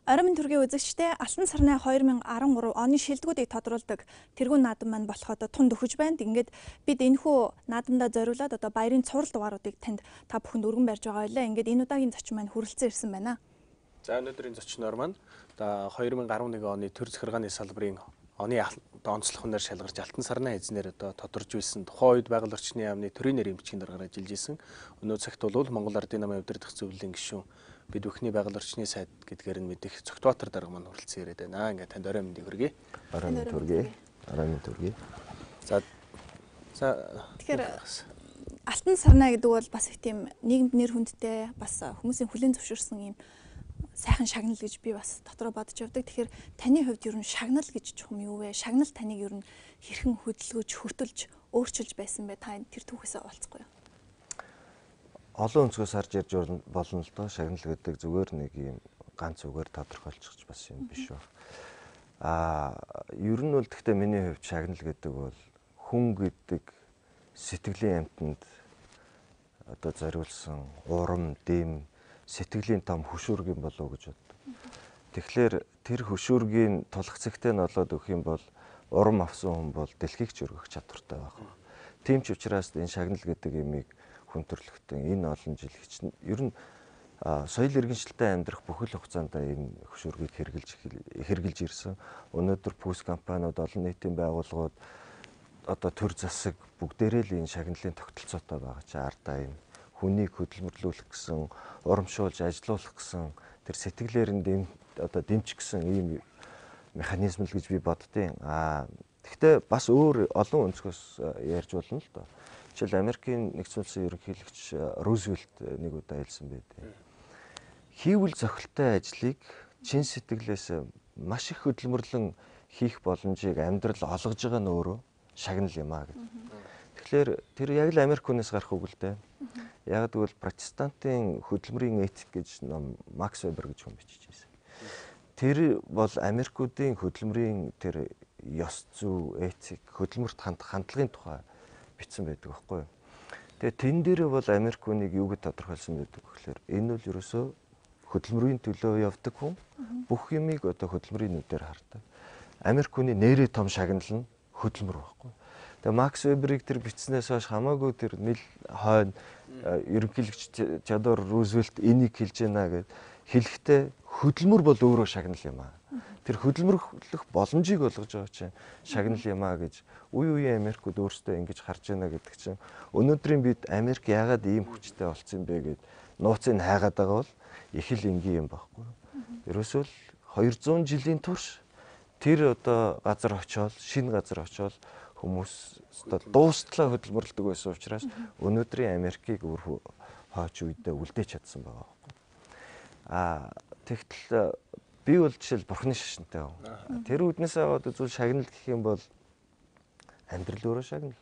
Оройн төргийн үзэгчтэй Алтан сарны 2013 оны шилдэгүүдийг тодруулдаг тэргүүн наадам маань болоход тунд өгөж байна. Ингээд бид энэхүү наадамдаа зориулаад одоо баярын цуврал дугааруудыг танд та бүхэнд өргөн барьж байгаа байлаа. Ингээд энэ удаагийн зочин маань хүрэлцэн ирсэн байна. За өнөөдрийн зочноор маань 2011 оны төр захиргааны салбарын оны онцлогноор шалгарч Алтан сарны эзнэр тодорж байсан тухайн үед байгаль орчны яамны төрийн нэрийн бичгийн даргаар ажиллаж исэн. Өнөө цагт бол Монгол Ардын намын удирдах зөвлөлийн гишүүн бид бүхний байгаль орчны сайд гэдгээр нь мэдих Цогтбаатар дарга маань хүрэлцэн ирээд байна. Ингээд танд орой мэндийг хүргэе. Орой мэнд хүргэе. За тэгэхээр Алтан сарна гэдэг бол бас их тийм нийгэмд нэр хүндтэй бас хүмүүсийн хүлээн зөвшөөрсөн юм сайхан шагнал гэж би бас дотроо бодож явдаг. Тэгэхээр таны хувьд ер нь шагнал гэж чухам юу вэ? Шагнал таныг ер нь хэрхэн хөдөлгөж, хүртэлж, өөрчилж байсан бэ? Та тэр түүхээсээ олцохгүй юу? Олон өнцгөөс харж ярьж болно л доо. Шагнал гэдэг зүгээр нэг юм ганц үгээр тодорхойлчих бас юм биш ба. Ер нь бол гэхдээ миний хувьд шагнал гэдэг бол хүн гэдэг сэтгэлийн амьтанд одоо зориулсан урам, дэм, сэтгэлийн том хөшүүргийн болов гэж боддог. Тэгэхээр тэр хөшүүргийн тулах цэгтээ нь олоод өгөх юм бол урам авсан хүн бол дэлхийг ч өргөх чадвартай байх. Тийм ч учраас энэ шагнал гэдэг имийг хүн төрөлхтөн энэ олон жил хичнээн ер нь соёл иргэншилтэд амьдрах бүхэл хугацаанд энэ хөшүүргийг хэрэгжилж ирсэн. Өнөөдөр пүүс компаниуд, олон нийтийн байгууллагууд одоо төр засаг бүгдээрээ л энэ шагналын тогтолцоотой байгаа чи ардаа энэ хүнийг хөдөлмөрлүүлэх гэсэн, урамшуулж ажилуулах гэсэн тэр сэтгэлээр нь дэмжих гэсэн ийм механизм л гэж би боддیں۔ Гэхдээ бас өөр олон өнцгөөс ярьж болно л доо. Жишээл Америкийн нэгдсэн улсын ерөнхийлөгч Рузвельт нэг удаа хэлсэн байдаг. Хийвэл зохилтой ажлыг чин сэтгэлээс маш их хөдөлмөрлөн хийх боломжийг амьдрал олгож байгаа нь өөрөө шагнал юм аа гэдэг. Тэгэхээр тэр яг л Америк хүнээс гарах үг л дээ. Яг тэгвэл протестантын хөдөлмөрийн этик гэж ном Макс Вебер гэж хүн бичиж байсан. Тэр бол Америкуудын хөдөлмөрийн тэр ёс зүй, этик, хөдөлмөрт хандлагын тухай бичсэн байдаг байхгүй юу. Тэгээ тэн дээр бол Америк хүнийг юу гэж тодорхойлсон байдаг вэ гэхээр энэ бол ерөөсөө хөдөлмөрийн төлөө явдаг хүн бүх юмыг одоо хөдөлмөрийн нүдээр хардаг. Америк хүний нэрээ том шагнал нь хөдөлмөр байхгүй. Тэгээ Макс Веберийг тэр бичснээс хойш хамаагүй тэр нэл хойно ерөнхийлөгч Теодор Рузвельт энийг хэлж байна гэд хэлэхдээ хөдөлмөр бол өөрөө шагнал юм аа. Тэр хөдөлмөрлөх боломжийг олгож байгаа чинь шагнал юм аа гэж үеийн Америкууд өөрсдөө ингэж харж байна гэдэг чинь өнөөдрийн бид Америк яагаад ийм хүчтэй болсон бэ гэд нууцыг хайгаад байгаа бол их л энгийн юм байхгүй. Ерөөсөө л 200 жилийн турш тэр одоо газар очиод шинэ газар очиод хүмүүс одоо дуустлаа хөдөлмөрлөдөг байсан учраас өнөөдрийн Америкийг өөр хойч үедээ үлдээж чадсан байгаа байхгүй. Тэгтэл би бол жишээл бурхны шашинтай хүн. Тэр үднээс аваад үзвэл шагнал гэх юм бол амьдрал өөрөө шагнал.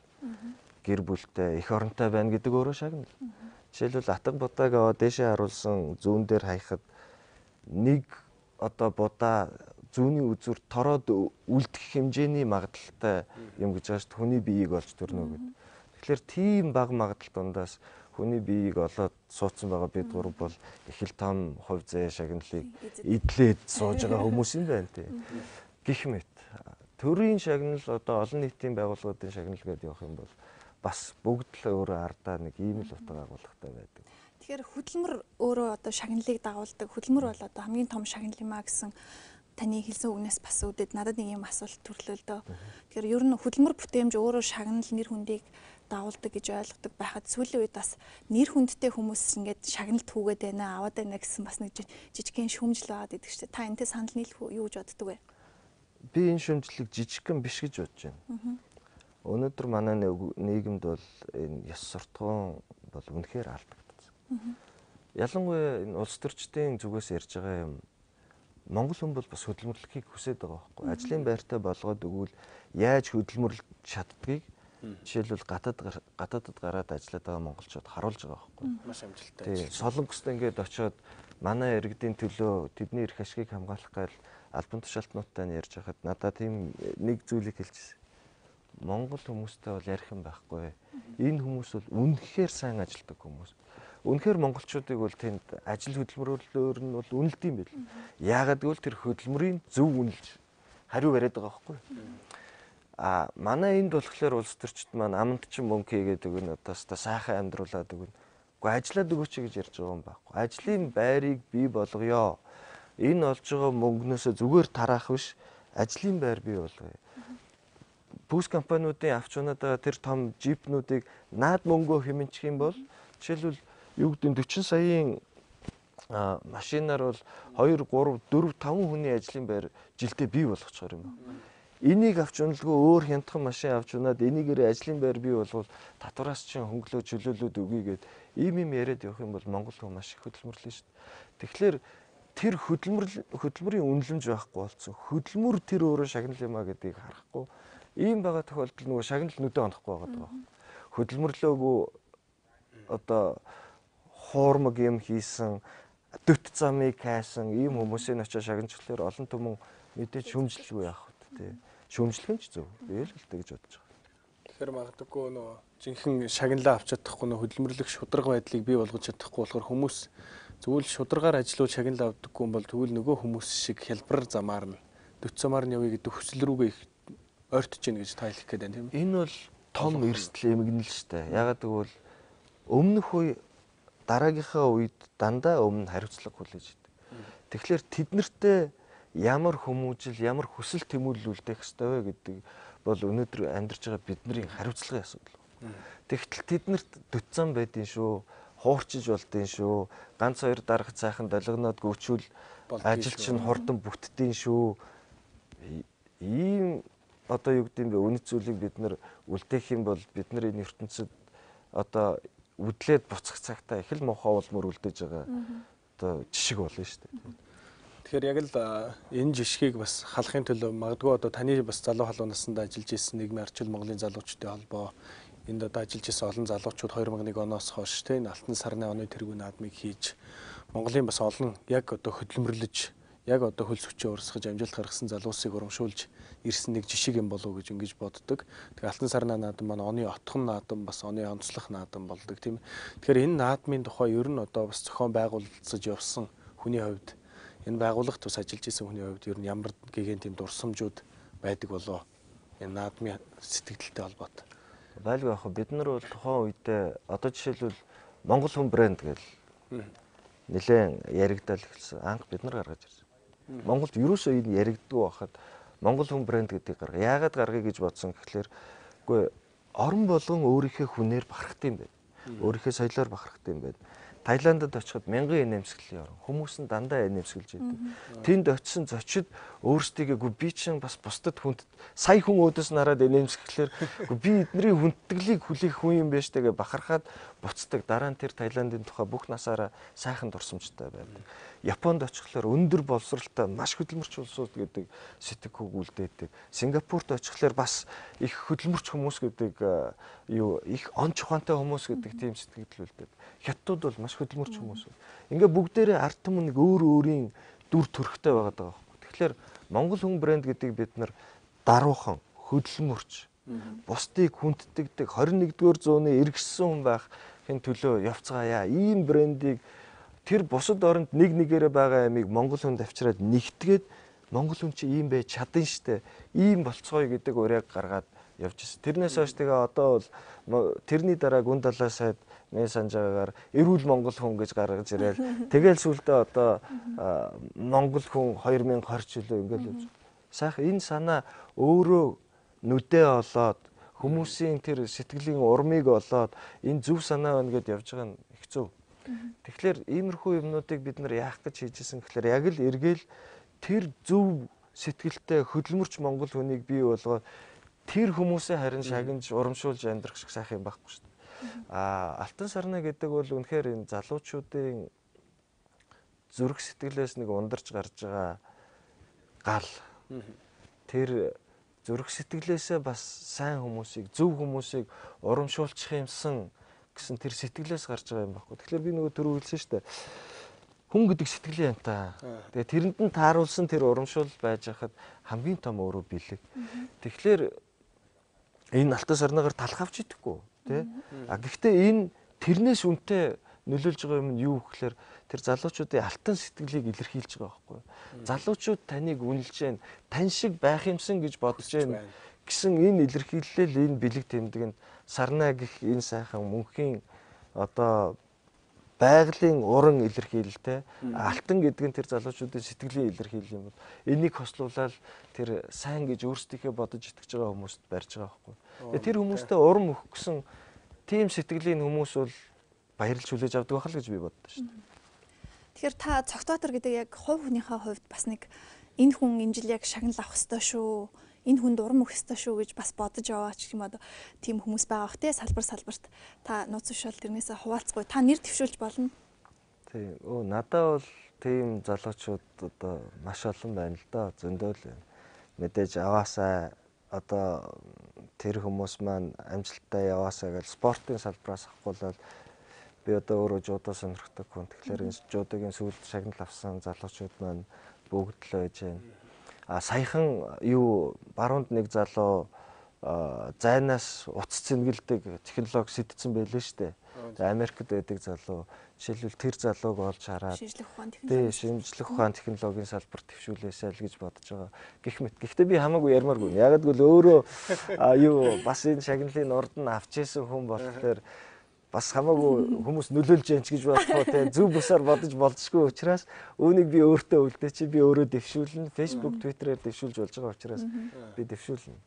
Гэр бүлтэй, эх оронтой байна гэдэг өөрөө шагнал. Жишээлбэл атан будааг аваад дээшээ харуулсан зүүн дээр хаяхад нэг одоо будаа зүүнний үзүр тороод үлдэх хэмжээний магадaltaй юм гэж байгаа шүү дээ. Хүний биеийг олж төрнө гэдэг. Тэгэхээр тийм бага магадлал дундаас хүний биеийг олоод суудсан байгаа бид гур бол их л том хувь заяа шагналыг идлээд сууж байгаа хүмүүс юм байна тий. Гэх мэт. Төрийн шагнал одоо олон нийтийн байгууллагуудын шагнал гэдэг явах юм бол бас бүгд л өөрөө ардаа нэг ийм л утга агуулгатай байдаг. Тэгэхээр хөдөлмөр өөрөө одоо шагналыг дагуулдаг. Хөдөлмөр бол одоо хамгийн том шагнал юм а гэсэн таны хэлсэн үгнээс бас үүдээд надад нэг юм асуулт төрлөө л дөө. Тэгэхээр ер нь хөдөлмөр бүтээмж өөрөө шагнал нэр хүндийг дагуулдаг гэж ойлгодог байхад сүүлийн үед бас нэр хүндтэй хүмүүс ингээд шагналт хүүгээд байна, аваад байна гэсэн бас нэг жижигхэн шүмжил байгаад идэг шүү дээ. Та энэтэй санал нийлэх юу гэж боддөг вэ? Би энэ шүмжлэг жижигхэн биш гэж бодож байна. Өнөөдөр манай нийгэмд бол энэ ёс суртахуун бол үнэхээр алдагдсан. Ялангуяа энэ улс төрчдийн зүгээс ярьж байгаа юм Монгол хүн бол бас хөдөлмөрлөхийг хүсэж байгаа байхгүй. Ажлын байртай болгоод өгвөл яаж хөдөлмөрлөж чаддгийг жишээлбэл гадаадд гараад ажиллаад байгаа монголчууд харуулж байгаа байхгүй. Маш амжилттай. Тийм. Солонгост ингээд очиод манай иргэдийн төлөө тэдний эрх ашигыг хамгаалах гал албан тушаалтнуудтай нь ярьж байхад надад тийм нэг зүйлийг хэлчихсэн. Монгол хүмүүстэй бол ярих юм байхгүй. Энэ хүмүүс бол үнэхээр сайн ажилдаг хүмүүс. үнэхээр монголчуудыг бол тэнд ажил хөдөлмөрлөөр нь бол үнэлдэг юм байл. Яагаад гэвэл тэр хөдөлмөрийн зөв үнэлж хариу бариад байгаа байхгүй. Манай энд болохоор улс төрчид маань аманд ч мөнгө хийгээд өгнө одоостой сайхан амьдруулад өгнө. Гэхдээ ажиллаад өгөөч гэж ярьж байгаа юм байхгүй. Ажлын байрыг бий болгоё. Энэ олж байгаа мөнгнөөсөө зүгээр тараах биш, ажлын байр бий болгоё. Бүс компаниудын авч унаад байгаа тэр том жипнуудыг наад мөнгөө хэмжих юм бол жишээлбэл юу гэдэг нь 40 саяын машинаар бол 2 3 4 5 хүний ажлын байр жилдээ бий болгочихоор юм. Энийг авч уналгүй өөр хямдхан машин авч унаад энийгээр ажлын байр бий болгоод татвараас чинь хөнгөлөө чөлөөлөд өгье гэд ийм яриад явах юм бол монгол хүн маш их хөдөлмөрлөн шүү дээ. Тэгэхээр тэр хөдөлмөрийн үнэлэмж байхгүй болсон. Хөдөлмөр тэр өөрөө шагнал юм а гэдгийг харахгүй. Ийм байгаа тохиолдолд нөгөө шагнал нүдэ онохгүй байгаа. Хөдөлмөрлөөгүй одоо хуурмаг юм хийсэн, дөт замыг хайсан ийм хүмүүсийн очиж шагнажлахаар олон түмэн мэдээж шөмжлөхгүй яах вэ? Шөмжлөх нь ч зөв. Би л хэлдэг гэж бодож байгаа. Тэгэхээр магадгүй нөгөө жинхэнэ шагналаа авч чадахгүй нөгөө хөдөлмөрлөх шударга байдлыг бий болгож чадахгүй болохоор хүмүүс зөвхөн шударгаар ажиллаж шагнал авдаггүй юм бол тэгвэл нөгөө хүмүүс шиг хялбар замаар нь дөт замаар нь явъя гэдэг хүсэл рүүгээ их ойртож гин гэж та хэлэх гээд байна тийм үү? Энэ бол том эрсдэл эмгэнэл шүү дээ. Ягаад гэвэл өмнөх үе дараагийнхаа үед дандаа өмнө хариуцлага хүлээж идэв. Тэгэхээр тэд нартэй ямар хүмүүжил, ямар хүсэл тэмүүлэл үлдээх ёстой вэ гэдэг бол өнөөдөр амьдарч байгаа бидний хариуцлагын асуудал. Тэгтэл тэд нарт дөт зам байдгийн шүү, хуурчиж болдгийн шүү, ганц хоёр дарах цайхан долгоноод гүйчүүл ажил чинь хурдан бүтдгийн шүү. Ийм одоо юу гэдэг юм бэ, үнэт зүйлийг бид нар үлдээх юм бол бид нар энэ ертөнцид одоо үдлээд буцах цагтаа их л муухай улмөр үлдээж байгаа одоо жишг болно шүү дээ. Тэгэхээр яг л энэ жишгийг бас халахын төлөө магадгүй одоо таны бас залуу халуун наснд ажиллаж ирсэн нийгмийн арчил Монголын залуучуудын холбоо энд одоо ажиллаж ирсэн олон залуучууд 2001 оноос хойш тийм алтан сарны оны тэргүүн наадмыг хийж Монголын бас олон яг одоо хөдөлмөрлөж яг одоо хөл сүчээ урсгаж амжилт гаргасан залуусыг урамшуулж ирсэн нэг жишг юм болов уу гэж ингэж боддог. Тэгээ алтан сарны наадам маань оны отхон наадам бас оны онцлох наадам болдог тийм. Тэгэхээр энэ наадмын тухай ер нь одоо бас зохион байгуулж явсан хүний хувьд энэ байгууллагт бас ажиллаж исэн хүний хувьд ер нь ямар гэгээн тийм дурсамжууд байдаг болоо энэ наадмын сэтгэлдэлтэй холбоотой. Байлгүй яг бид нар бол тухайн үедээ одоо жишээлбэл Монгол хүн брэнд гэж нэлээд яригдал эхэлсэн. Анх бид нар гаргаж ирсэн. Монголд ерөөсөө энэ яригддаггүй байхад Монгол хүн брэнд гэдгийг гарга. Яагаад гаргая гэж бодсон гэхлээр үгүй орон болгон өөрийнхөө хүнээр бахархдаг юм байна. Өөрийнхөө соёлоор бахархдаг юм байна. Таиландд очиход мянган нэмсгэлийн орн. Хүмүүс нь дандаа нэмсгэлж идэв. Тэнд очисон зочид өөрсдийгөө би чинь бас бусдад хүнд сая хүн өөдөөс нараад нэмсгэхлээр би эдний хүндэтгэлийг хүлээх хүн юм байна штэ гэж бахархаад буцдаг. Дараа нь тэр Таиландын тухай бүх насаараа сайхан дурсамжтай байдаг. Японд очихлоор өндөр боловсралтай маш хөдөлмөрч улсууд гэдэг сэтгэхүйг үлдээдэг. Сингапурт очихлоор бас их хөдөлмөрч хүмүүс гэдэг их он чухантай хүмүүс гэдэг тийм сэтгэл үлдээд. Хятадууд бол маш хөдөлмөрч хүмүүс. Ингээ бүгдээрээ ард түмэн нэг өөр өөрийн дүр төрхтэй байгаад байгаа байхгүй. Тэгэхээр Монгол хүн брэнд гэдгийг бид нар даруухан, хөдөлмөрч, бусдыг хүндэтгдэг 21-р зууны иргэссэн хүн байхын төлөө явцгаая. Ийм брэндийг тэр бусад оронд нэг нэгээрээ байгаа ямиг Монгол хүнд авчираад нэгтгээд Монгол хүн чи ийм байж чадна штэ. Ийм болцгоё гэдэг уриаг гаргаад явж ирсэн. Тэрнээс хойш тэгээ одоо бол тэрний дараа гүн далаа сайд нэг санжаагаар эрүүл монгол хүн гэж гаргаж ирээл тэгэл сүулдэ одоо монгол хүн 2020 жилөө ингээл явж. Сайхан энэ санаа өөрөө нүдээ олоод хүмүүсийн тэр сэтгэлийн урмыг олоод энэ зөв санаа байна гэдээ явж байгаа нь их зөв. Тэгэхээр иймэрхүү юмнуудыг бид нар яах гэж хийжсэн гэхээр яг л эргээл тэр зөв сэтгэлтэй хөдөлмөрч монгол хүнийг бий болгоод тэр хүмүүсээ харин шагнаж урамшуулж амьдрах шиг сайхан юм байхгүй шүү дээ. Алтан сарна гэдэг бол үнэхээр энэ залуучуудын зүрх сэтгэлээс нэг ундарч гарч байгаа гал. Тэр зүрх сэтгэлээсээ бас сайн хүмүүсийг, зөв хүмүүсийг урамшуулчих юмсан гэсэн тэр сэтгэлээс гарч байгаа юм байхгүй. Тэгэхээр би нөгөө түрүү хэлсэн шүү дээ. Хүн гэдэг сэтгэлийн янтаа. Тэгээ тэрэнд нь тааруулсан тэр урамшуул байж хахад хамгийн том өөрөө бэлэг. Тэгэхээр энэ алтан сарнагаар талах авч идэхгүй тий. Гэхдээ энэ тэрнээс үнэтэй нөлөөлж байгаа юм нь юу гэхээр тэр залуучуудын алтан сэтгэлийг илэрхийлж байгаа байхгүй юу. Залуучууд таныг үнэлж байна. Тань шиг байх юмсан гэж бодож байна гэсэн энэ илэрхийлэл энэ бэлэг тэмдгэнд сарнаа гэх энэ сайхан мөнхийн одоо байгалийн уран илэрхийлэлтэй алтан гэдэг нь тэр залуучуудын сэтгэлийн илэрхийлэл юм бол энийг хослуулаад тэр сайн гэж өөрсдийнхөө бодож итгэж байгаа хүмүүст барьж байгаа байхгүй. Тэгээ тэр хүмүүстээ урам өгөх гэсэн тийм сэтгэлийн хүмүүс бол баярлж хүлээж авдаг байх л гэж би боддоо шүү дээ. Тэгэхээр та цогтоотор гэдэг яг хувь хүнийхээ хувьд бас нэг энэ хүн энэ жил яг шагнал авах ёстой шүү. Энэ хүнд урам өгөх ёстой шүү гэж бас бодож яваач юм одоо тийм хүмүүс байгаа бах те салбарт та нууц ушаал тэрнээсээ хуваалцгүй та нэр дэвшүүлж болно. Тийм. Надад бол тийм залуучууд одоо маш олон байна л да. Зөндөө л байна. Мэдээж аваасаа одоо тэр хүмүүс маань амжилттай яваасаа гэж спортын салбараас авахгүйвэл би одоо өөрөө жуудаа сонирхдаг хүн. Тэгэхээр энэ жуудагийн сүүлд шагнал авсан залуучууд маань бүгд л байж байна. Саяхан баруунд нэг залуу зайнаас утас цэнгэлдэг технологи сэтгцэн байлээ шүү дээ. Америкт байдаг залуу. Жишээлбэл тэр залууг олж хараад шинжлэх ухааны технологийн салбарт төвшүүлээсэй л гэж бодож байгаа. Гэхдээ би хамаагүй ярмааргүй. Яг л өөрөө бас энэ шагналын урд нь авч исэн хүн болохоор бас хамаагүй хүмүүс нөлөөлж яанч гэж бодохоо те зөв бусаар бодож болзошгүй учраас үүнийг би өөртөө үлдээ чи би өөрөө дэвшүүлнэ. Facebook, Twitter-ээр дэвшүүлж болж байгаа учраас би дэвшүүлнэ.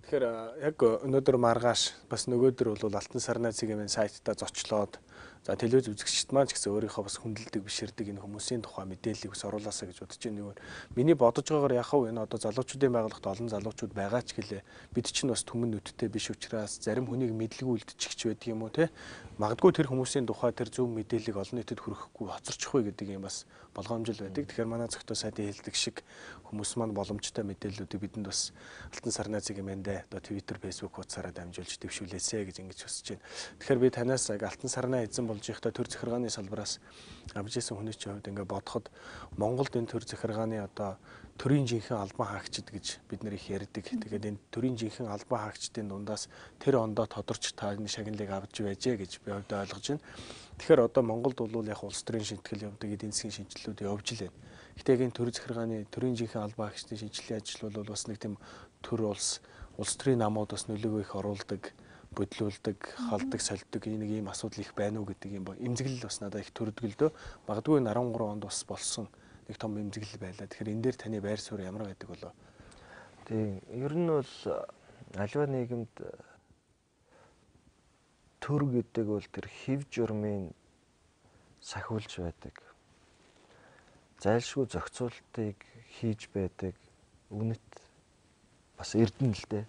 Тэгэхээр яг өнөөдөр маргааш бас нөгөөдөр бол Алтан сарнаа цэгийн сайтаа зочлоод за телевиз үзэгчд маань ч гэсэн өөрийнхөө бас хүндэлдэг биширдэг энэ хүмүүсийн тухай мэдээллийг бас оруулаасаа гэж бодож байна. Миний бодож байгаагаар яхав энэ одоо залуучуудын байгууллагт олон залуучууд байгаа ч гэлээ бид чинь бас түмэн нүдтэй биш учраас зарим хүнийг мэдлэг үлдчихэж байдаг юм уу те магадгүй тэр хүмүүсийн тухай тэр зөв мэдээллийг олон нийтэд хүрэхгүй хоцорчих вэ гэдэг юм бас болгоомжл байдаг. Тэгэхээр манай зөвхөн сайтын хэлдэг шиг хүмүүс маань боломжтой мэдээллүүдийг бидэнд бас Алтан сарнаа цэгийн мэндэ одоо Twitter, Facebook хуудасаараа дамжуулж дэвшүүлээсэй гэж ингэж хүсэж байна. Тэгэхээр би танаас яг Алтан сарнаа эзэн болж ихтэй төр захиргааны салбараас авж исэн хүний хувьд ингээд бодоход Монголд энэ төр захиргааны одоо төрийн жинхэнэ албан хаагчид гэж бид нэр их ярьдаг. Тэгээд энэ төрийн жинхэнэ албан хаагчдын дундаас тэр ондоо тодорч та энэ шагналыг авч байжээ гэж би хувьдаа ойлгож байна. Тэгэхээр одоо Монголд бол яг улс төрийн шинтгэл явдаг эдийн засгийн шинжилгүүд явж л байна. Гэтэ яг энэ төр захиргааны төрийн жинхэнэ албан хаагчдын шинжилгээ ажил бол бас нэг тийм төр улс төрийн намууд бас нөлөөгөө их оруулдаг, бодлуулдаг, халдаг, сольдог нэг ийм асуудал их байна уу гэдэг юм эмзэглэл бас надад их төрдөг л дөө. Магадгүй 13 онд бас болсон нэг том эмзэглэл байлаа. Тэгэхээр энэ дээр таны байр суурь ямар байдаг болоо? Тийм. Ер нь бол аливаа нийгэмд төр гэдэг бол тэр хэв журмын сахиулж байдаг. Зайлшгүй зохицуултыг хийж байдаг үнэт бас эрдэнэ л дээ.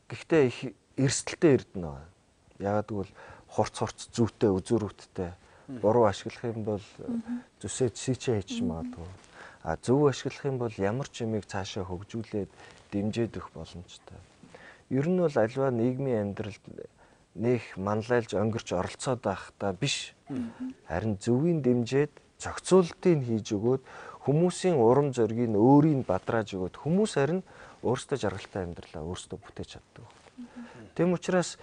Гэхдээ их эрсдэлтэй эрдэнэ байна. Яагаад гэвэл хурц зүйтэй, үзүүрүүттэй буруу ашиглах юм бол зүсээ сичээ хийж магадгүй. Зөв ашиглах юм бол ямар ч юмыг цаашаа хөгжүүлээд дэмжиж өгөх боломжтой. Ер нь бол аливаа нийгмийн амьдралд нэх манлайлж өнгөрч оролцоод байхдаа биш. Харин зөвийн дэмжиж зохицуултыг хийж өгөөд хүмүүсийн урам зориг нь өөрийг бадрааж өгөөд хүмүүс харин өөрсдөө жаргалтай амьдралаа өөрсдөө бүтээж чаддаг. Тэм учраас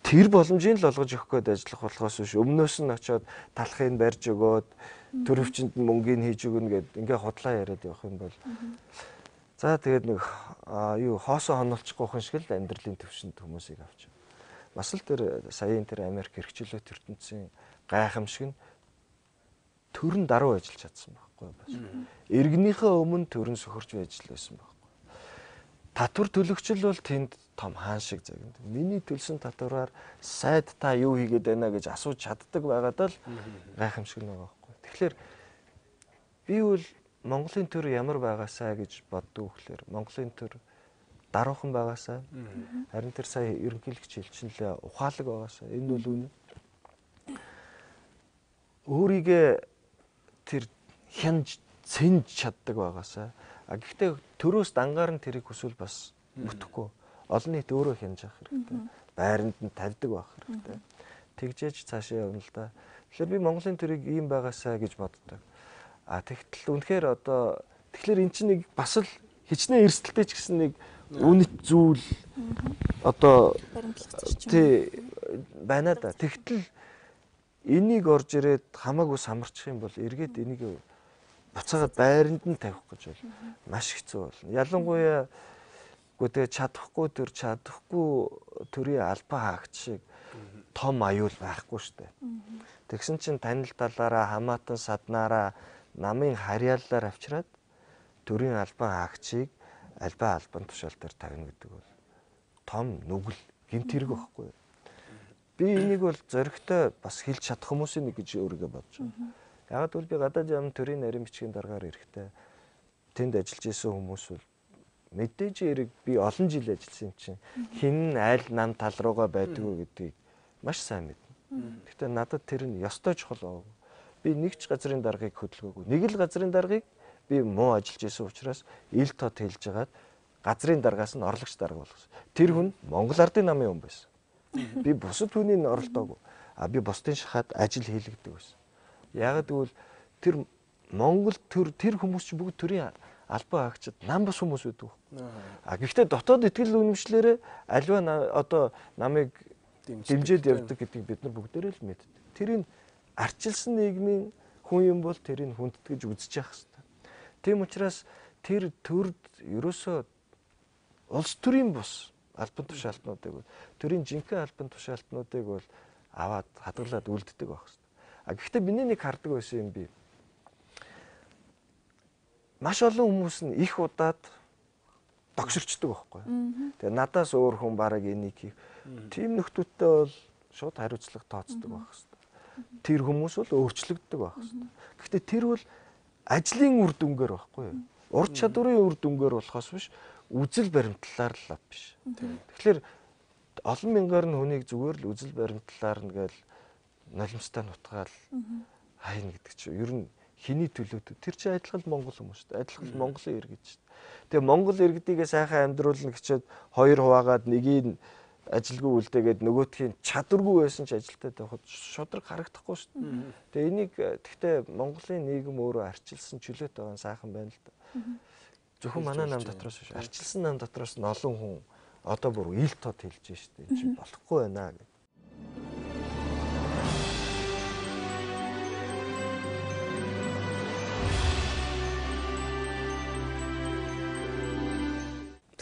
тэр боломжийг л олгож өгөх гээд ажиллах болохоос биш өмнөөс нь очиод талхыг барьж өгөөд төр өвчнөд мөнгөний хийж өгнө гэд ингээ худлаа яриад явах юм бол за тэгээд нэг хоосоо хонолцохгүй хүн шиг л амьдралын төвшөнд хүмүүсийг авч. Бас л тэр саяын тэр Америк эрхчлөлт ертөнцийн гайхамшиг нь төрн даруй ажиллаж чадсан байхгүй бас. Иргэнийхээ өмнө төрн сөхөрч байж лээсэн байхгүй. Татвар төлөгчл бол тэнд том хаан шиг загнад. Миний төлсөн татвараар сайд та юу хийгээд байна гэж асууж чаддаг байгаад л гайхамшиг нэг байхгүй. Тэгэхээр би бол Монголын төр ямар байгаасаа гэж боддог гэхээр Монголын төр даруухан байгаасаа харин тэр сая ерөнхийлөгч хэлчихлээ ухаалаг байгаасаа энэ бол үнэ. Өөрийгөө тэр хянж цэнж чаддаг байгаасаа гэхдээ төрөөс дангаар нь тэрийг хүсвэл бас бүтэхгүй олон нийт өөрөө хянж авах хэрэгтэй. Байранд нь тавьдаг байх хэрэгтэй. Тэгжээж цаашаа явна л да. Тэгэхээр би Монголын төрийг ийм байгаасаа гэж боддог. Тэгтэл үнэхээр одоо тэгэхээр эн чинь нэг бас л хичнээн эрсдэлтэй ч гэсэн нэг Үнэт зүйл одоо баримтлах зарчим. тий байна да. Тэгтэл энийг орж ирээд хамаагүй самарчих юм бол эргээд энийг буцаагаад байранд нь тавих гэж бол маш хэцүү болно. Ялангуяа тэгээ чадахгүй төрийн албан хаагч шиг том аюул байхгүй штэ. Тэгсэн чинь танил талаараа хамаатан саднаараа намын харьяаллаар авчираад төрийн албан хаагчийг албан тушаал дээр тавина гэдэг бол том нүгэл гэмт хэрэг байхгүй. Би энийг бол зөрөгтэй бас хэлж чадах хүмүүсийн нэг гэж өөрийгөө бодож байна. Яг л би гадаад яам төрийн нарийн бичгийн дараагаар эрэхтэй тэнд ажиллаж исэн хүмүүс бол мэдээж хэрэг би олон жил ажилласан юм чинь хин айл нам тал руугаа байдгүй гэдгийг маш сайн мэднэ. Гэхдээ надад тэр нь ёстой чухал аа. Би нэг ч газрын даргаыг хөдөлгөөгүй. Нэг л газрын даргаыг би муу ажиллаж исэн учраас ил тод хэлж хагаад газрын даргаас нь орлогч дарга болгосон. Тэр хүн Монгол Ардын намын хүн байсан. Би бусад хүний оролдоогүй. Би бусдын шахаад ажил хийлэгдэг байсан. Яг гэвэл тэр Монгол тэр хүмүүс чинь бүгд төрийн албан хаагчид нам бус хүмүүс байдаг. Гэхдээ дотоод итгэл үнэмшлэрээ альва одоо намыг дэмжиж явдаг гэдгийг бид нар бүгдээрээ л мэддэг. Тэрийг арчилсан нийгмийн хүн юм бол тэрийг хүндэтгэж үзэж явах хэрэгтэй. Тийм учраас тэр төрд ерөөсөө улс төрийн бус албан тушаалтнуудыг бол төрийн жинхэнэ албан тушаалтнуудыг бол аваад хадгалаад үлддэг байх хэрэгтэй. Гэхдээ миний нэг хардаг байсан юм би. Маш олон хүмүүс нь их удаад догширчдаг байхгүй. Тэгээ надаас өөр хүн бараг энийг хийх. Тийм нөхдүүдтэй бол шууд хариуцлага тооцдог байх хэрэгтэй. Тэр хүмүүс бол өөрчлөгддөг байх хэрэгтэй. Гэхдээ тэр бол ажлын үр дүнгээр байхгүй. Ур чадварын үр дүнгээр болохоос биш үзэл баримтлалаар л биш. Тэгэхээр олон мянгаар нь хүнийг зүгээр л үзэл баримтлалаар нь гээл нулимстай нутгаал хайна гэдэг чинь ер нь хиний төлөөд тэр чинь адилхан Монгол хүмүүс шүү дээ. Адилхан Монголын иргэд шүү дээ. Тэгээ Монгол иргэдийгээ сайхан амьдруулна гэчихэд хоёр хуваагаад нэгийг ажилгүй үлдээгээд нөгөөтхийн чадваргүй байсан ч ажилтаа тавихад шудраг харагдахгүй шүү дээ. Тэгээ энийг тэгтээ Монголын нийгэм өөрөө арчилсан чөлөөт байгаа нь сайхан байна л да. Зөвхөн манай нам дотроос биш арчилсан нам дотроос нь олон хүн одоо бүр ил тод хэлж штэ энэ чинь болохгүй байна гэх.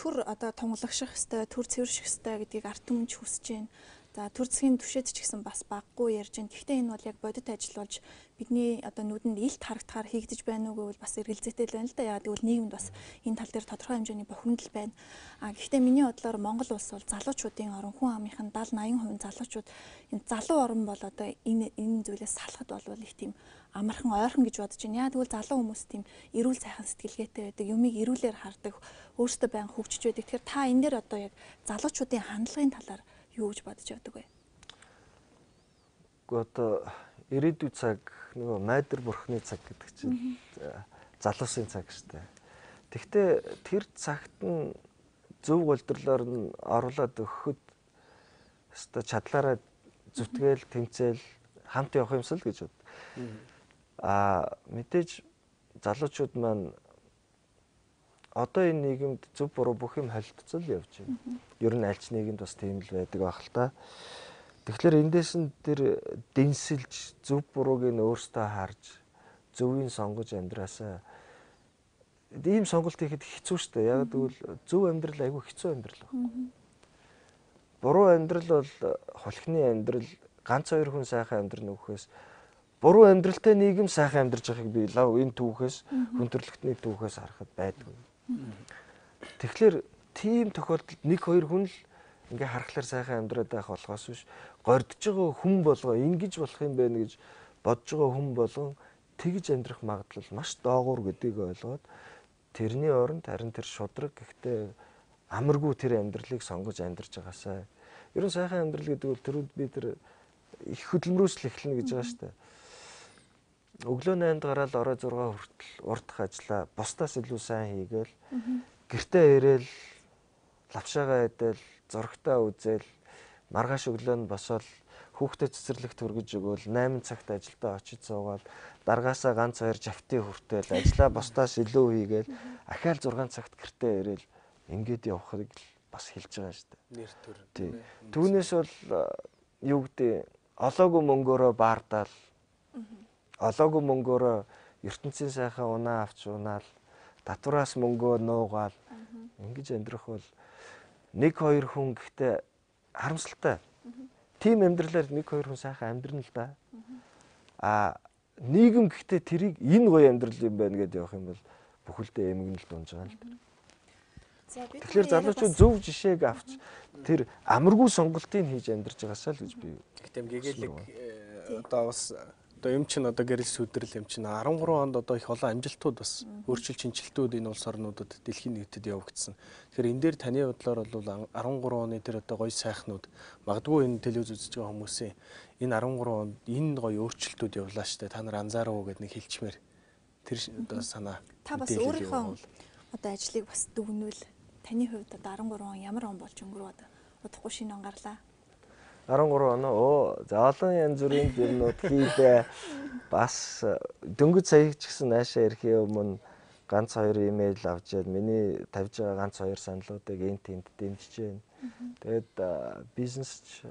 Түр одоо тунгалагших хэвээр түр цэвэрших хэвээр гэдгийг ард түмэнч хүсэж байна. За төр засгийн түвшээд ч гэсэн бас баггүй ярьж байна. Гэхдээ энэ бол яг бодит ажил болж бидний одоо нүдэнд илт харагдахаар хийгдэж байна уугүй бол бас эргэлзээтэй л байна л да. Яг тэгвэл нийгэмд бас энэ тал дээр тодорхой хэмжээний бухимдал байна. Гэхдээ миний бодлоор Монгол улс бол залуучуудын орн, хүн амынхын 70-80% залуучууд энэ залуу орн бол одоо энэ зүйлээс салахад бол их тийм амархан ойрхон гэж бодож байна. Яг тэгвэл залуу хүмүүс тийм эрүүл сайхан сэтгэлгээтэй байдаг, юмыг эрүүлэр хардаг, өөрсдөө байнга хөгжиж байдаг. Тэгэхээр та энэ дээр одоо яг залуучуудын хандлагын талаар юу гэж бодож явдаг вэ? Одоо ирээдүйн цаг нөгөө майдар бурхны цаг гэдэг чинь залуусын цаг шүү дээ. Тэгвэл тэр цагт нь зөв голдрлоор нь оруулаад өгөхөд өстой чадлаараа зүтгээл тэмцээл хамт явах юмсэл гэж бод. Мэдээж залуучууд маань одоо энэ нийгэмд зөв буруу бүх юм холилдцол явж байна. Ер нь аль ч нийгэмд бас тийм л байдаг байх л та. Тэгэхээр эндээс нь тэр дэнсэлж зөв бурууг нь өөртөө харж зөвийг сонгож амьдраасаа ийм сонголт хийхэд хэцүү шүү дээ. Яг тэгвэл зөв амьдрал айгүй хэцүү амьдрал байна. Буруу амьдрал бол хулхны амьдрал, ганц хоёр хүн сайхан амьдрна гэхээс буруу амьдралтай нийгэм сайхан амьдарч байгааг би лав энэ түүхээс хүндрэлтний түүхээс харахад байдгүй. Тэгэхээр тийм тохиолдолд нэг хоёр хүн л ингээ харахаар сайхан амьдраад байх болохоос биш гордж байгаа хүн болгоо ингэж болох юм байна гэж бодж байгаа хүн болгон тэгж амьдрах магадлал маш доогуур гэдгийг ойлгоод тэрний оронд харин тэр шудраг гэхдээ амаргүй тэр амьдралыг сонгож амьдарч байгаасаа ер нь сайхан амьдрал гэдэг бол тэрүүд би тэр их хөдөлмөрөөс л эхэлнэ гэж байгаа шүү дээ. Өглөө 8-д гараад орой 6 хүртэл урдах ажиллаа бусдаас илүү сайн хийгээл гэртээ ирээл лавшаагаа идэл зургтаа үзэл маргааш өглөө нь босоод хүүхдэд цэцэрлэгт хүргэж өгөөл 8 цагт ажилдаа очиж суугаад даргаасаа ганц хоёр жавтын хүртэл ажиллаа бусдаас илүү хийгээл ахаал 6 цагт гэртээ ирээл ингээд явахыг бас хэлж байгаа шүү дээ. Нэр төр. Тий. Түүнээс бол юу гэдэг олоогүй мөнгөөрөө баардаал олоогүй мөнгөөрөө ертөнцийн сайхан унаа авч унаал татвараас мөнгөө нуугаал ингэж амьдрах бол 1-2 хүн гэхдээ харамсалтай. Тим амьдралаар 1-2 хүн сайхан амьдрна л да. Нийгэм гэхдээ тэрийг энэ гоё амьдрал юм байна гэдээ явах юм бол бүхэлдээ эмгэнэл дунж байгаа л да. Тэгэхээр залуучууд зөв жишээг авч тэр амаргүй сонголтыг хийж амьдарч байгаасаа л гэж би. Гэхдээ гэгээлэг одоо бас одоо юм чинь одоо гэрэл сүдрэл юм чинь 13 онд одоо их олон амжилтууд бас өөрчлөлт шинжилтүүд энэ улс орнуудад дэлхийн нийтэд явагдсан. Тэгэхээр энэ дээр таны бодлоор бол 13 оны тэр одоо гоё сайхнууд магадгүй энэ телевиз үзэж байгаа хүмүүсийн энэ 13 онд энэ гоё өөрчлөлтүүд явлаа штэ та нар анзаарав гэд нэг хэлчмээр тэр одоо санаа. Та бас өөрийнхөө одоо ажлыг бас дүгнвэл таны хувьд одоо 13 он ямар он болж өнгөрөөд удахгүй шинэ он гарлаа. 13 оноо за олон янз бүрийн юмнууд хийлээ. Бас дөнгөж саяг ч гэсэн наашаа ирэхийн өмнө ганц 2 имэйл авч яад миний тавьж байгаа ганц 2 саналуудыг энд тэнд дэмжиж байна. Тэгээд бизнесч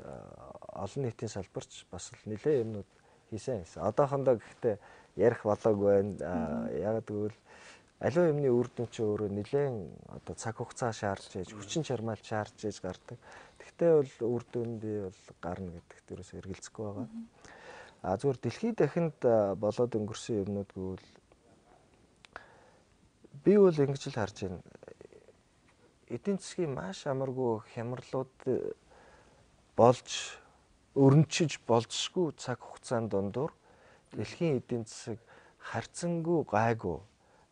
олон нийтийн салбарч бас нэлээд юмнууд хийсэн. Одоохондоо гэхдээ ярих болоогүй байна. Яг тэгвэл аливаа юмны үр дүн ч өөрөө нэлээд одоо цаг хугацаа шаардж ээж, хүчин чармайл шаардж ээж гардаг. Тэгтээ бол үр дүн би бол гарна гэдэгт ерөөсөө эргэлзэхгүй байгаа. Зүгээр дэлхийд дахинд болоод өнгөрсөн юмнууд гэвэл би бол ингэж л харж байна. Эдийн засгийн маш амаргүй хямралууд болж өрнөчж болзошгүй цаг хугацаанд дундуур дэлхийн эдийн засаг харьцангуй гайгүй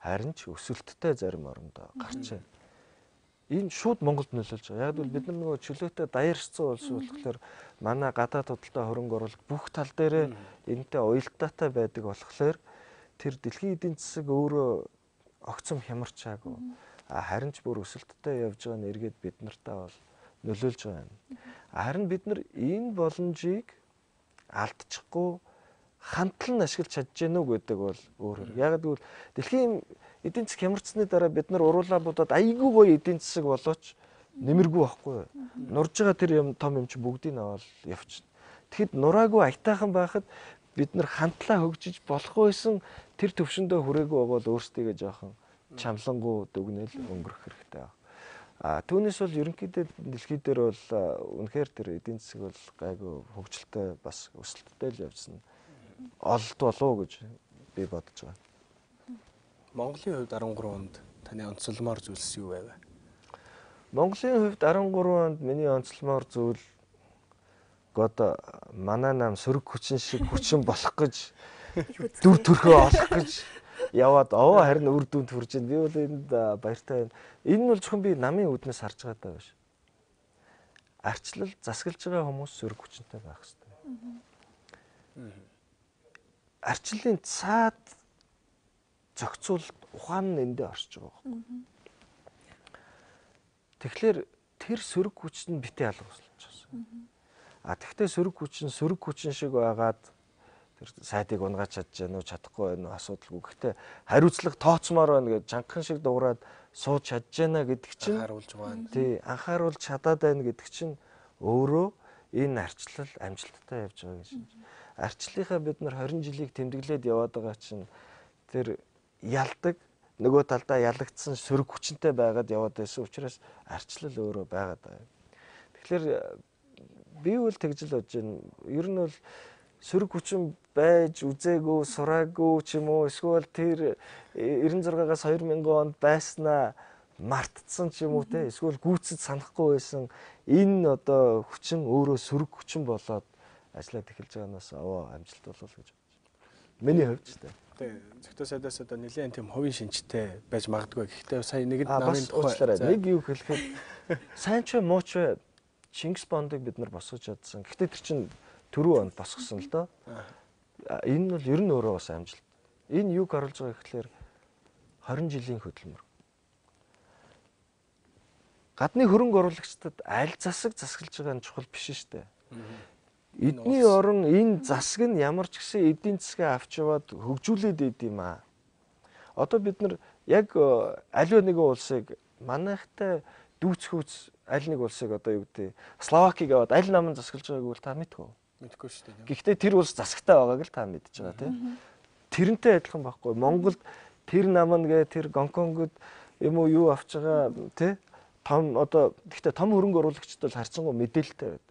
харин ч өсөлттэй зарим орондоо гарч байна. Энэ шууд Монголд нөлөөлж байгаа. Яг бол бид нар нөгөө чөлөөтэй даяарсан улс болохоор манай гадаад худалдаа хөрөнгө оруулалт бүх тал дээрээ энэтэй уялдаатай байдаг болохоор тэр дэлхийн эдийн засаг өөрөө огцом хямарчаагүй. Харин ч бүр өсөлттэй явж байгаа нь эргээд бид нартаа бол нөлөөлж байгаа юм. Харин бид нар энэ боломжийг алдчихгүй хандлан ашиглаж чадж гэнэ үү гэдэг бол өөр. Яг гэвэл дэлхийн эдийн засаг хямарцсны дараа бид нар уруулаа будаад айгүй гоё эдийн засаг болооч нэмэргүй байхгүй. Нурж байгаа тэр юм том юм чи бүгдийг аваад явчихна. Тэгэхэд нураагүй аятайхан байхад бид нар хандлаа хөгжиж болох байсан тэр төвшөндөө хүрээгүй байгаа бол өөрсдийгөө жоохон чамлангуу дүгнэл өнгөрөх хэрэгтэй байна. Түүнээс бол ерөнхийдөө дэлхий дээр бол үнэхээр тэр эдийн засаг бол гайгүй хөгжилтэй бас өсөлттэй л явжсан. Олд болов гэж би бодож байгаа. Монголын хувьд 13 онд таны онцлмоор зүйлс юу байв? Монголын хувьд 13 онд миний онцлмоор зүйл одоо манай нам сөрөг хүчин шиг хүчин болох гэж дүр төрхөө олох гэж яваад харин үр дүнд хүрж байна. Би бол энд баяртай байна. Энэ нь бол зөвхөн би намын үүднээс харж байгаа даа биш. Арчлал засаглаж байгаа хүмүүс сөрөг хүчинтэй байх хэрэгтэй. Арчлалын цаад зохицуулалт ухаан нь эндээ орж байгаа байхгүй. Тэгэхээр тэр сөрөг хүч нь битээ алгуулж байна. Тэгвэл сөрөг хүчин шиг байгаад тэр сайдыг унгаач чадж гэнэ үү чадахгүй байна уу асуудалгүй. Гэхдээ хариуцлага тооцмоор байна гэж жанхан шиг дуурайд сууж чадж гэнэ гэдэг чинь анхааруулж байгаа. Тий, анхааруулж чадаад байна гэдэг чинь өөрөө энэ арчлал амжилттай явж байгаа гэж. Арчлалынхаа бид нар 20 жилийг тэмдэглээд яваад байгаа чинь тэр ялдаг нөгөө талдаа ялагдсан сөрөг хүчинтэй байгаад яваад байсан учраас арчлал өөрөө байгаад байгаа. Тэгэхээр би бол тэгж л бодож байна. Ер нь бол сөрөг хүчин байж үзээгүй, сураагүй ч юм уу эсвэл тэр 96-аас 2000 онд байснаа мартцсан ч юм уу те эсвэл гүйцэд санахгүй байсан энэ одоо хүчин өөрөө сөрөг хүчин болоод ажиллаад эхэлж байгаанаас амжилт болов гэж бодож байна. Миний хувьд ч те. Зөвхөн сайдаас одоо нэлээд тийм хувийн шинжтэй байж магадгүй. Гэхдээ сая нэгэд намын тухай нэг юу хэлэхэд сайн ч муу ч Чингис Бондыг бид нар босгож чадсан. Гэхдээ тэр чинь түрүү онд босгосон л доо. Энэ нь бол ер нь өөрөө бас амжилт. Энэ юг харуулж байгаа гэхэлэр 20 жилийн хөдөлмөр. Гадны хөрөнгө оруулагчдад аль засаг засаглаж байгаа нь чухал биш шүү дээ. Эдний орон энэ засаг нь ямар ч гэсэн эдийн засгаа авч яваад хөгжүүлээд идэм аа. Одоо бид нар яг аливаа нэгэн улсыг манайхтай дүүцхүүц аль нэг улсыг одоо юу гэдэг Словакийг аваад аль намын засаглаж байгааг бол та мэдгүй. Мэдгүй шүү дээ. Гэхдээ тэр улс засагтай байгааг л та мэдж байгаа тийм. Тэрнтэй адилхан байхгүй. Монголд тэр нам нэгэ тэр Гонконгод юм уу юу авч байгаа тий том одоо гэхдээ том хөрөнгө оруулагчд бол харьцангуй мэдээлэлтэй байдаг.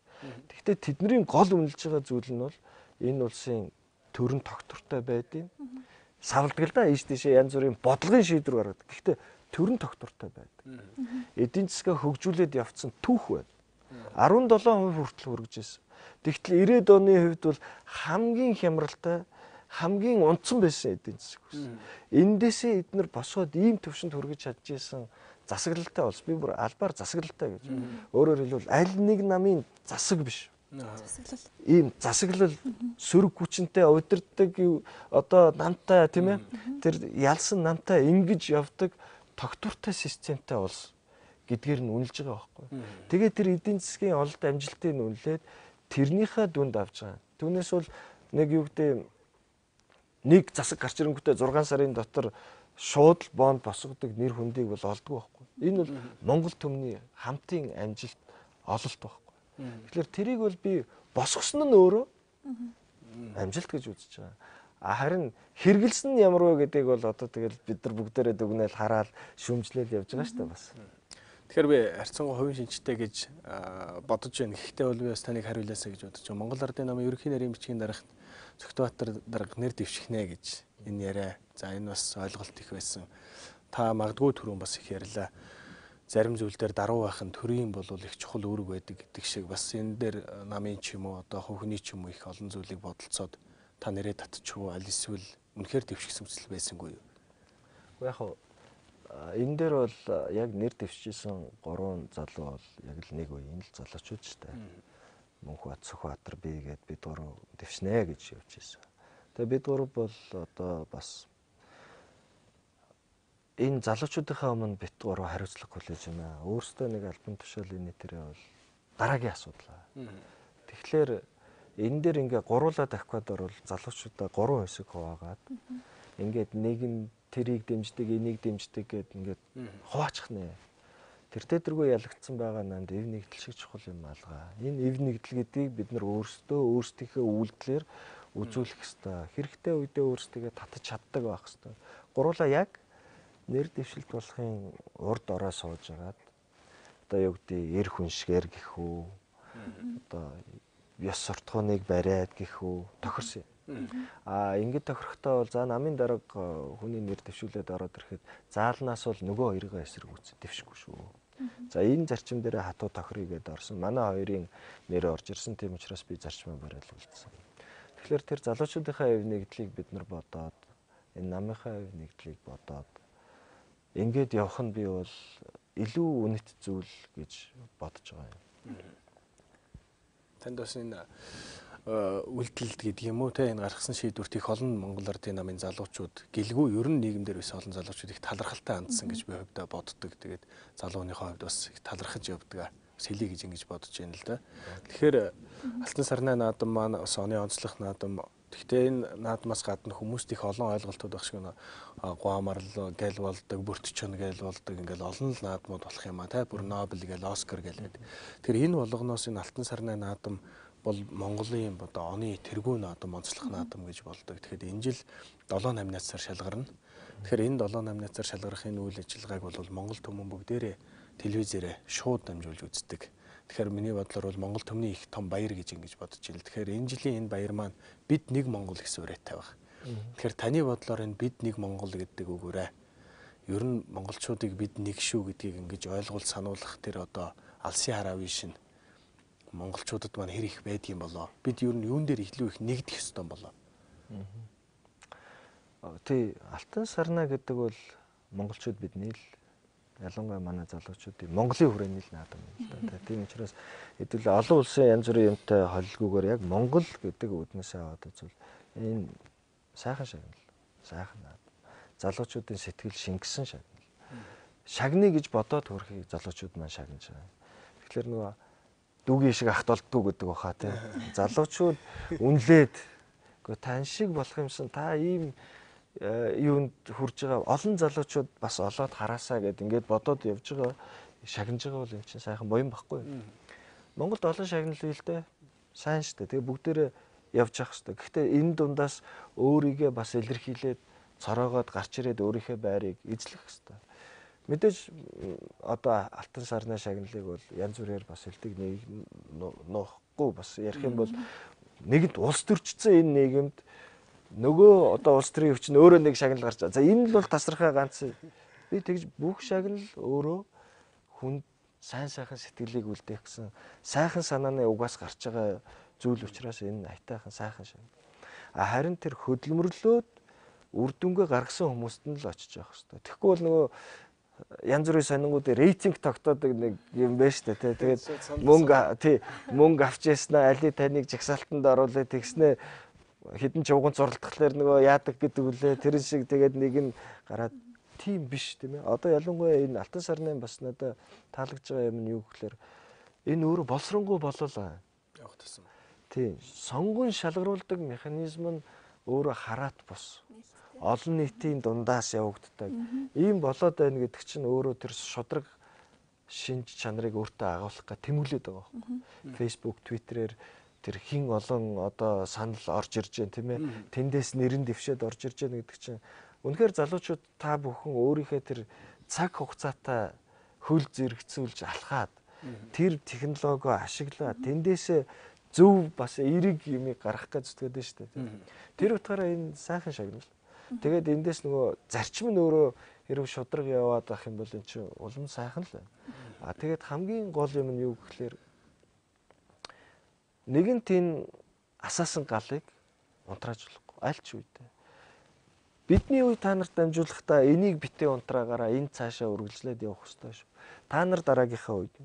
Гэхдээ тэдний гол үнэлж байгаа зүйл нь бол энэ улсын төрийн тогтвортой байдığım. Савлдаг л да ийш тийшээ янз бүрийн бодлогын шийдвэр гаргадаг. Гэхдээ төрийн тогтвортой байдаг. Эдийн засгаа хөгжүүлээд явцсан түүх байна. 17% хүртэл хүргэж ирсэн. Тэгтэл 90-ад оны хувьд бол хамгийн хямралтай, хамгийн унтсан байсан эдийн засаг байсан. Эндээсээ эднэр босоод ийм төвшөнд хүргэж чадчихсан засаглалтай улс. Би бүр албаар засаглалтай гэж. Өөрөөр хэлбэл аль нэг намын засаг биш. Ийм засаглал сөрөг хүчнтэй удирддаг одоо намтай тийм ээ тэр ялсан намтай ингэж явдаг тогтвортой системтэй улс гэдгээр нь үнэлж байгаа байхгүй. Тэгээд тэр эдийн засгийн олд амжилтыг үнэлээд тэрнийхээ дүнд авч байгаа. Түүнээс бол нэг юу гэдэг нэг засаг гарч ирэнгүүтээ 6 сарын дотор шууд бонд босгодог нэр хүндийг бол олдгүй байхгүй. Энэ бол Монгол төмний хамтын амжилт ололт байхгүй. Тэгэхээр тэрийг бол би босгосон нь өөрөө амжилт гэж үзэж байгаа. Харин хэрэгэлсэн нь ямар вэ гэдгийг бол одоо тэгэл бид нар бүгдээрээ дүгнээл хараад шүүмжлэл явж байгаа шүү дээ бас. Тэгэхээр би харьцангуй хувийн шинжтэй гэж бодож байна. Гэхдээ бол би бас таныг хариулаасаа гэж бодож байна. Монгол Ардын намын ерөнхий нарийн бичгийн дарагт Цогтбаатар дарга нэр дэвшигнэ гэж энэ яриа. За энэ бас ойлголт их байсан. Та магадгүй түрүүн бас их ярьлаа. Зарим зүйл дээр даруй байх нь төрийн бол их чухал үүрэг байдаг гэдэг шиг бас энэ дээр намын ч юм уу одоо хувийн ч юм уу их олон зүйлийг бодолцоод та нэрээ татчихв аль эсвэл үнэхээр дэвшигсэн хүсэл байсангүй юу? Яг энэ дээр бол яг нэр дэвшижсэн 3 залуу бол яг л нэг үеийн л залуучууд шүү дээ. Мөнхбат, Сүхбаатар би гээд бид 3 дэвшнэ гэж явж ирсэн. Тэгээ бид 3 бол одоо бас энэ залуучуудынхаа өмнө бит 3 хариуцлага хүлээж байна. Өөрөөсөө нэг альбом тушаалын нийтээрээ бол дараагийн асуудал. Тэгэхээр энэ дээр ингээ гуруулаад авахад бол залуучуудаа 3 хэсэг хуваагаад ингээд нэг нь тэрийг дэмждэг, энийг дэмждэг гэд ингээд хуваачих нэ. Тэр тедэргүй ялагдсан байгаа нанд эв нэгдэл шиг чухал юм алгаа. Энэ эв нэгдэл гэдгийг бид нар өөрсдийнхөө үйлдэлээр үзүүлэх ёстой. Хэрэгтэй үедээ өөрсдөө татаж чаддаг байх ёстой. Гуруулаа яг нэр дэвшилт болохын урд ороо сууж агаад одоо юу гэдэг эр хүншгээр гэх үү. Одоо ёс суртахууныг бариад гэх үү тохирсон. Ингээд тохирохдоо бол за намын дарга хүний нэр дэвшүүлээд ороод ирэхэд заалнаас бол нөгөө хоёроо эсрэг үүсэ дэвшгүй шүү. За энэ зарчим дээр хатуу тохиръгээд орсон. Манай хоёрын нэр орж ирсэн. Тийм учраас би зарчмаа бариад үлдсэн. Тэгэхээр тэр залуучуудынхаа эв нэгдлийг бид нар бодоод энэ намынхаа эв нэгдлийг бодоод ингээд явах нь би бол илүү үнэт зүйл гэж бодож байгаа юм. Танд бас энэ үйлдэлд гэдэг юм уу те энэ гаргасан шийдвэрт их олон Монгол Ардын намын залуучууд гэлгүй ер нь нийгэмдэр байсан олон залуучууд их талархалтай хандсан гэж би хувьдаа боддог. Тэгээд залууныхаа хувьд бас их талархаж явдаг. Сэлий гэж ингэж бодож байна л да. Тэгэхээр Алтан сарны наадам маань бас оны онцлог наадам. Гэхдээ энэ наадмаас гадна хүмүүст их олон ойлголтууд байх шиг гуамарл гэл болдог, бүртчэн гэл болдог ингээл олон л наадмууд болох юм а те бүр Нобель гэл Оскар гэлээд. Тэгэхээр энэ болгоноос энэ Алтан сарны наадам бол Монголын одоо оны тэргүүн наадам, онцлог наадам гэж болдог. Тэгэхээр энэ жил 7 номинацаар шалгарна. Тэгэхээр энэ 7 номинацаар шалгарахын үйл ажиллагааг бол Монгол түмэн бүгдээрээ телевизээрээ шууд дамжуулж үздэг. Тэгэхээр миний бодлоор бол Монгол төмний их том баяр гэж ингэж бодож байна. Тэгэхээр энэ жилийн энэ баяр маань бид нэг Монгол гэсэн үрээтэй баг. Тэгэхээр таны бодлоор энэ бид нэг Монгол гэдэг үгээрээ ер нь монголчуудыг бид нэг шүү гэдгийг ингэж ойлгуул сануулах тэр одоо алсын хараавын шин монголчуудад маань хэр их байдгийм болоо. Бид ер нь юун дээр илүү их нэгдэх ёстой болоо. Тий, Алтан сарна гэдэг бол монголчууд бидний л ялангуяа манай залуучуудын Монголын хүрээний л наадам юм л да. Тийм учраас хэдүүл олон улсын янз бүрийн юмтай холилгүйгээр яг Монгол гэдэг үднээсээ аваад үзвэл энэ сайхан шагнал, сайхан наадам. Залуучуудын сэтгэл шингэсэн шагнал. Шагныг гэж бодоод хөрхийг залуучууд маань шагнаж байгаа. Тэгэхээр нөгөө дүүгийн шиг ахт олддгүй гэдэг баха тийм. Залуучууд үнлээд үгүй тань шиг болох юмсан та ийм юунд хурж байгаа олон залуучууд бас олоод хараасаа гэд ингээд бодоод явж байгаа шагнаж байгаа бол эн чинь сайхан буян баггүй. Монголд олон шагналыг л дээ. Сайн шүү дээ. Тэгээ бүгдээрээ явж явах хэрэгтэй. Гэхдээ энэ дундаас өөрийгөө бас илэрхийлээд цороогоод гарч ирээд өөрийнхөө байрыг эзлэх хэрэгтэй. Мэдээж одоо алтан сарны шагналыг бол янз бүрээр бас хэлдэг нэг нуухгүй бас ярих юм бол нэгд улс төрчсөн энэ нийгэмд нөгөө одоо улс төрийн өвчин өөрөө нэг шагнал гарч байгаа. За энэ л бол тасархай ганц би тэгж бүх шагнал өөрөө хүнд сайн сайхан сэтгэлийг үлдээх гэсэн сайхан санааны угаас гарч байгаа зүйл учраас энэ айтайхан сайхан шагнал. Харин тэр хөдөлмөрлөөд үр дүнгээ гаргасан хүмүүст нь л очиж явах хэрэгтэй. Тэгэхгүй бол нөгөө янз бүрийн сонингуудын рейтинг тогтоодог нэг юм байна шүү дээ. Тэгээд мөнгө авч яснаа али таныг жагсаалтанд оруулаад тэгснэ хідэн чууган зурлахлаар нөгөө яадаг гэдэг үлээ тэр шиг тэгээд нэг нь гараад тийм биш тийм ээ. Одоо ялангуяа энэ алтан сарны бас надад таалагдж байгаа юм нь юу гэхээр энэ өөрөө болсронгуй болоолаа. Явах тусам. Тийм. Сонгон шалгаруулдаг механизм нь өөрөө хараат бус. Олон нийтийн дундаас явагддаг. Ийм болоод байна гэдэг чинь өөрөө тэр шудраг шинж чанарыг өөртөө агуулах гэх тэмүүлээд байгаа байхгүй. Facebook, Twitter-ээр тэр хин олон одоо санал орж ирж байна тийм ээ. Тэндээс нэрэн дэвшээд орж ирж байна гэдэг чинь үнэхээр залуучууд та бүхэн өөрийнхөө тэр цаг хугацаатай хөл зэрэгцүүлж алхаад тэр технологио ашиглаад тэндээсээ зөв бас эерэг юмыг гаргах гэж зүтгээд байна шүү дээ. Тэр утгаараа энэ сайхан шагнал. Тэгээд эндээс нөгөө зарчим нь өөрөө хэрэг шудраг яваад ах юм бол эн чинь улам сайхан л байна. Тэгээд хамгийн гол юм нь юу гэхээр нэгэн тийм асаасан галыг унтраажуулахгүй аль ч үедээ. Бидний үе та нарт дамжуулахдаа энийг битээ унтраагаараа энэ цаашаа үргэлжлээд явах хэрэгтэй шүү. Та нар дараагийнхаа үед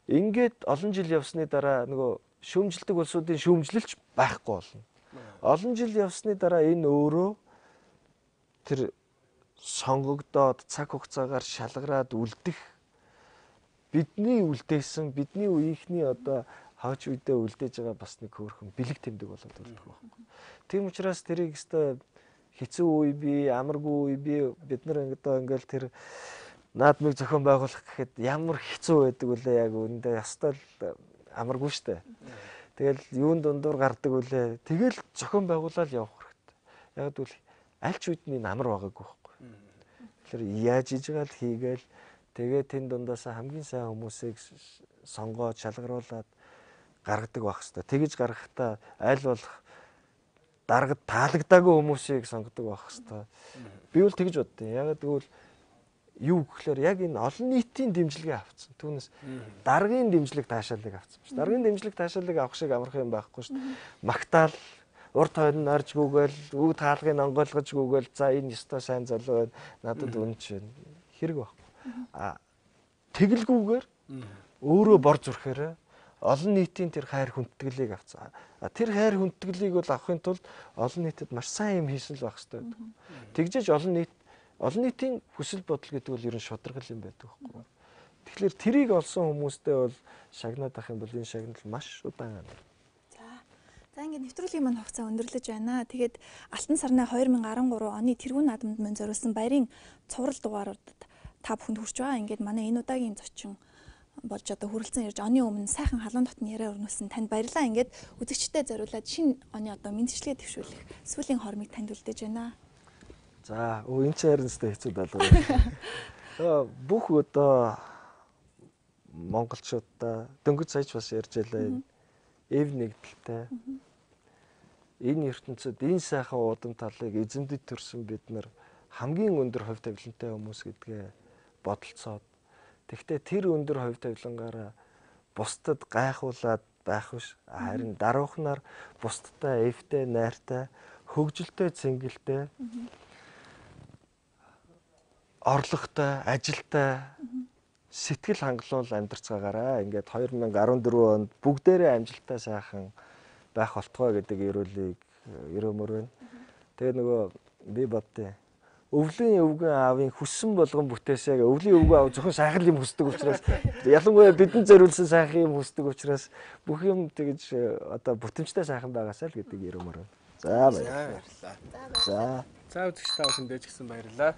ингээд олон жил явсны дараа нөгөө шүүмжилдэг улсуудын шүүмжлэлч байхгүй болно. Олон жил явсны дараа энэ өөрөө тэр сонгогдоод цаг хугацаагаар шалгараад үлдэх бидний үлдээсэн бидний үеийнхний одоо хаач үедээ үлдээж байгаа бас нэг хөөрхөн бэлэг тэмдэг болоод ирдэг байхгүй. Тийм учраас тэрийг өстой хэцүү үе би амаргүй үе би бид нар ингээл тэр наадмыг зохион байгуулах гэхэд ямар хэцүү байдаг үлээ яг үүндээ ястал амаргүй штэ. Тэгэл юун дундуур гардаг үлээ. Тэгэл зохион байгуулаад явах хэрэгтэй. Яг гэвэл аль ч үед нь амар байгаагүй байхгүй. Тэгэхээр яаж хийж байгаа л хийгээл тэгээд тэн дундаас хамгийн сайн хүмүүсийг сонгоод шалгаруулад гаргадаг байх хэрэгтэй. Тэгэж гаргахдаа аль болох дарагд таалагдаагүй хүмүүсийг сонгодог байх хэрэгтэй. Би бол тэгж боддیں۔ Яг тэгвэл юу гэхээр яг энэ олон нийтийн дэмжлэгээ авцсан. Түүнээс даргын дэмжлэг таашаалыг авцсан шүү. Даргын дэмжлэг таашаалыг авах шиг амархан юм байхгүй шүү. Магтаал урт хойно нарж гүгээл үг таалгыг онгойлгож гүгээл за энэ ёстой сайн залуу байна. Надад үнч байна. Хэрэг байхгүй. Тэгэлгүйгээр өөрөө бор зүрхээр олон нийтийн тэр хайр хүндэтгэлийг авцсан. Тэр хайр хүндэтгэлийг бол авахын тулд олон нийтэд маш сайн юм хийсэн л байх хэрэгтэй. Тэгжээж олон нийтийн хүсэл бодол гэдэг бол ерөн шударгал юм байдаг байхгүй. Тэгэхээр тэрийг олсон хүмүүстэй бол шагнаад ах юм бол энэ шагнал маш удаан. За ингээд нэвтрүүлгийн маань хугацаа өндөрлөж байна. Тэгээд Алтан сарны 2013 оны тэргүүн наадамд мөн зориулсан баярын цуврал дугааруудад та бүхэнд хүрч байгаа. Ингээд манай энэ удаагийн зочин болж одоо хүрэлцэн ирж оны өмнө сайхан халуун дотны яриа өрнүүлсэн танд баярлалаа. Ингээд үзэгчдэд зориулаад шинэ оны одоо мэдчилгээ төвшүүлэх сүүлийн хормыг танд үлдээж байна. За энэ ч харин хэцүү даалга. Бүх одоо монголчуудаа дөнгөж саяч бас ярьж байлаа. Эв нэгдэлтэй. Энэ ертөнцид энэ сайхан уудам талыг эзэмдэд төрсөн бид нар хамгийн өндөр хувь тавилантай хүмүүс гэдгээ бодолцоод тэгвэл тэр өндөр хувь тавилангаараа бусдад гайхуулаад байх биш харин даруухнаар бусдтай эвтэй найртай хөгжилтэй цэнгэлтэй орлоготой ажилтай сэтгэл хангалуул амьдарцгаагаараа ингээд 2014 онд бүгдээрээ амжилттай сайхан байх болтгой гэдэг ерөөлийг өрөмөр байна. Тэгээ нөгөө би боддیں۔ Өвлийн өвгөн аавын хүссэн болгон бүтээсээ өвлийн өвгөн аав зөвхөн сайхан юм хүсдэг учраас ялангуяа бидэнд зориулсан сайхан юм хүсдэг учраас бүх юм тэгж одоо бүтэмжтэй сайхан байгаасаа л гэдэг өрөмөр байна. За баярлалаа. За. За үзэгч та бүхэндээ ч гэсэн баярлалаа.